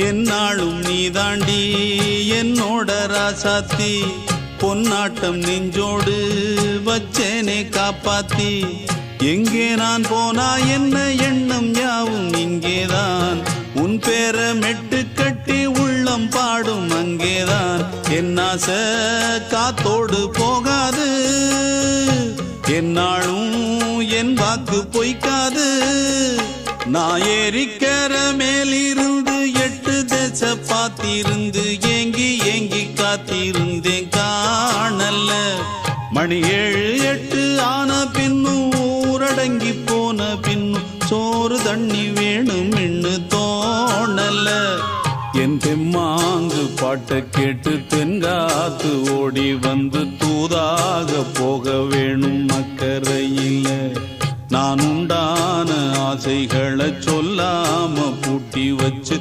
என்னாலும் நீதாண்டி என்னோட ராசாத்தி பொன்னாட்டம் நெஞ்சோடு வச்சேனே காப்பாத்தி எங்கே நான் போனா என்ன எண்ணம் யாவும் இங்கேதான் உன் பேர மெட்டு கட்டி உள்ளம் பாடும் அங்கேதான் என் ஆசை காத்தோடு போகாது என்னாலும் என் வாக்கு பொய்க்காது நான் ஏறிக்கிற மேலிருந்து 8 தேச பார்த்திருந்து ஏங்கி ஏங்கி காத்திருந்தேன் காணல்ல மணி 7 8 ஆன பின்னும் ஊரடங்கி போன பின்னும் சோறு தண்ணி வேணும் என்று தோணல என் தெம்மாங்கு பாட்டை கேட்டு தென்காத்து ஓடி வந்து தூதாக போக வேணும் அக்கறையில் நான் உண்டான ஆசைகளை சொல்லாம பூட்டி வச்சு